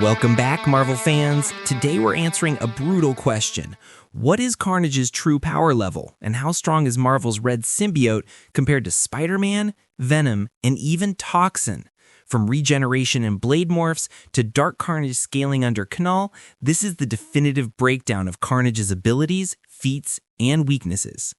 Welcome back, Marvel fans. Today we're answering a brutal question. What is Carnage's true power level, and how strong is Marvel's red symbiote compared to Spider-Man, Venom, and even Toxin? From regeneration and blade morphs to Dark Carnage scaling under Knull, this is the definitive breakdown of Carnage's abilities, feats, and weaknesses.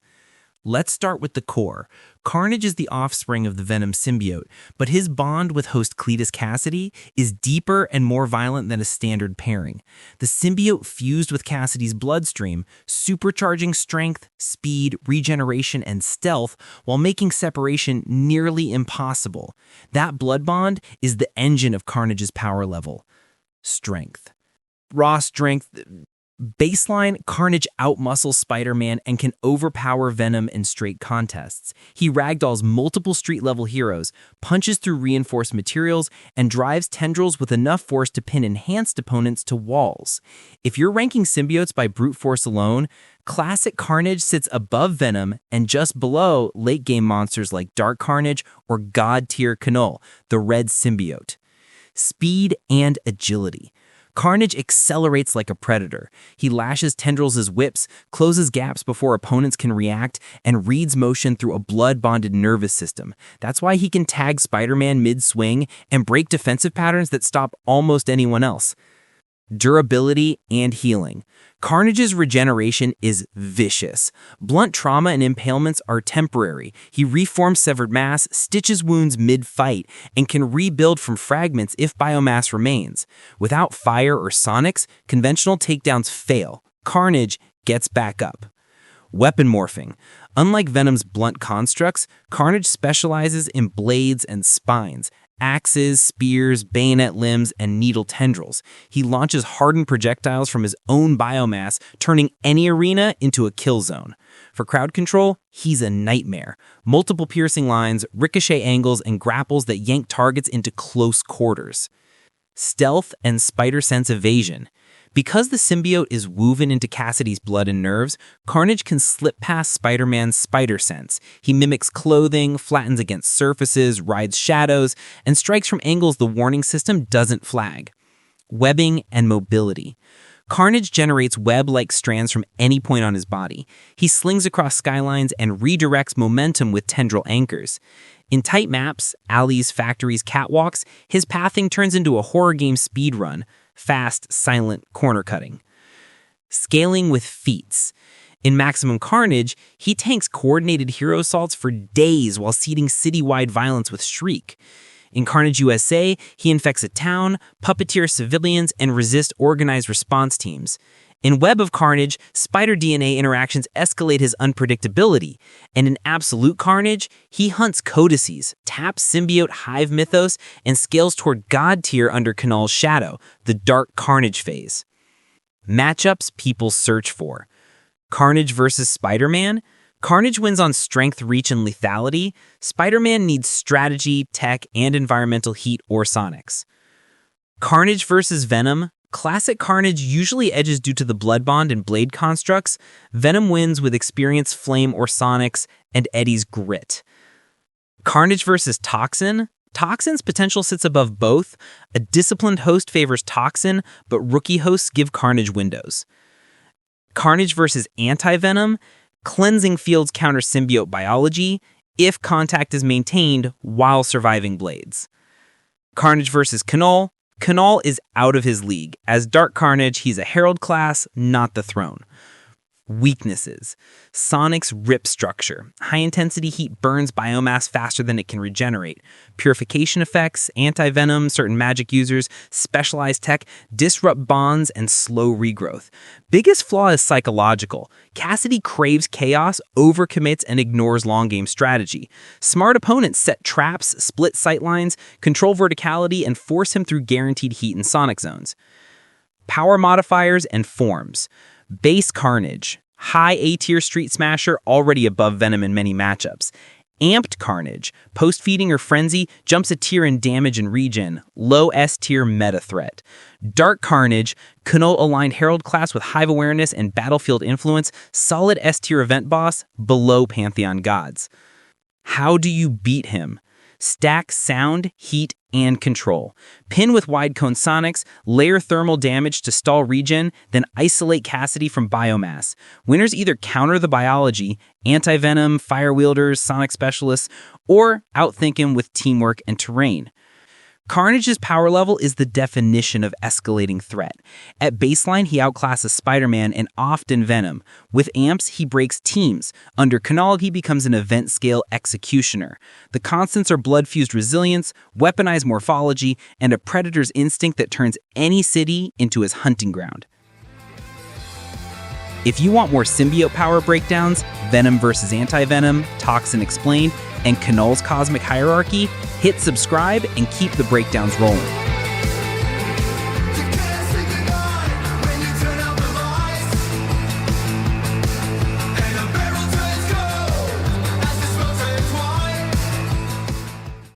Let's start with the core. Carnage is the offspring of the Venom symbiote, but his bond with host Cletus Cassidy is deeper and more violent than a standard pairing. The symbiote fused with Cassidy's bloodstream, supercharging strength, speed, regeneration, and stealth while making separation nearly impossible. That blood bond is the engine of Carnage's power level. Strength. Raw strength. Baseline, Carnage outmuscles Spider-Man and can overpower Venom in straight contests. He ragdolls multiple street-level heroes, punches through reinforced materials, and drives tendrils with enough force to pin enhanced opponents to walls. If you're ranking symbiotes by brute force alone, classic Carnage sits above Venom and just below late-game monsters like Dark Carnage or God-tier Knull, the red symbiote. Speed and agility. Carnage accelerates like a predator. He lashes tendrils as whips, closes gaps before opponents can react, and reads motion through a blood-bonded nervous system. That's why he can tag Spider-Man mid-swing and break defensive patterns that stop almost anyone else. Durability and healing. Carnage's regeneration is vicious. Blunt trauma and impalements are temporary. He reforms severed mass, stitches wounds mid-fight, and can rebuild from fragments if biomass remains. Without fire or sonics, conventional takedowns fail. Carnage gets back up. Weapon morphing. Unlike Venom's blunt constructs, Carnage specializes in blades and spines. Axes, spears, bayonet limbs, and needle tendrils. He launches hardened projectiles from his own biomass, turning any arena into a kill zone. For crowd control, he's a nightmare. Multiple piercing lines, ricochet angles, and grapples that yank targets into close quarters. Stealth and spider sense evasion. Because the symbiote is woven into Cassidy's blood and nerves, Carnage can slip past Spider-Man's spider sense. He mimics clothing, flattens against surfaces, rides shadows, and strikes from angles the warning system doesn't flag. Webbing and mobility. Carnage generates web-like strands from any point on his body. He slings across skylines and redirects momentum with tendril anchors. In tight maps, alleys, factories, catwalks, his pathing turns into a horror game speedrun. Fast, silent corner cutting. Scaling with feats. In Maximum Carnage, he tanks coordinated hero assaults for days while seeding citywide violence with Shriek. In Carnage USA, he infects a town, puppeteers civilians, and resists organized response teams. In Web of Carnage, spider DNA interactions escalate his unpredictability, and in Absolute Carnage, he hunts codices, taps symbiote hive mythos, and scales toward God tier under Knull's shadow, the Dark Carnage phase. Matchups people search for. Carnage versus Spider-Man. Carnage wins on strength, reach, and lethality. Spider-Man needs strategy, tech, and environmental heat or sonics. Carnage versus Venom. Classic Carnage usually edges due to the blood bond and blade constructs. Venom wins with experience, flame, or sonics, and Eddie's grit. Carnage versus Toxin. Toxin's potential sits above both. A disciplined host favors Toxin, but rookie hosts give Carnage windows. Carnage versus Anti-Venom. Cleansing fields counter symbiote biology if contact is maintained while surviving blades. Carnage versus Knull. Knull is out of his league. As Dark Carnage, he's a Herald class, not the throne. Weaknesses. Sonic's rip structure. High-intensity heat burns biomass faster than it can regenerate. Purification effects, anti-venom, certain magic users, specialized tech, disrupt bonds, and slow regrowth. Biggest flaw is psychological. Cassidy craves chaos, overcommits, and ignores long-game strategy. Smart opponents set traps, split sightlines, control verticality, and force him through guaranteed heat and sonic zones. Power modifiers and forms. Base Carnage. High A-tier Street Smasher, already above Venom in many matchups. Amped Carnage. Post-feeding or Frenzy, jumps a tier in damage and regen. Low S-tier meta threat. Dark Carnage. Knull-aligned Herald class with Hive awareness and battlefield influence. Solid S-tier event boss, below Pantheon gods. How do you beat him? Stack sound, heat, and control. Pin with wide cone sonics, layer thermal damage to stall regen, then isolate Cassidy from biomass. Winners either counter the biology, anti-venom, fire wielders, sonic specialists, or outthink him with teamwork and terrain. Carnage's power level is the definition of escalating threat. At baseline, he outclasses Spider-Man and often Venom. With amps, he breaks teams. Under Knull, he becomes an event-scale executioner. The constants are blood-fused resilience, weaponized morphology, and a predator's instinct that turns any city into his hunting ground. If you want more symbiote power breakdowns, Venom versus Anti-Venom, Toxin Explained, and Knull's Cosmic Hierarchy, hit subscribe and keep the breakdowns rolling.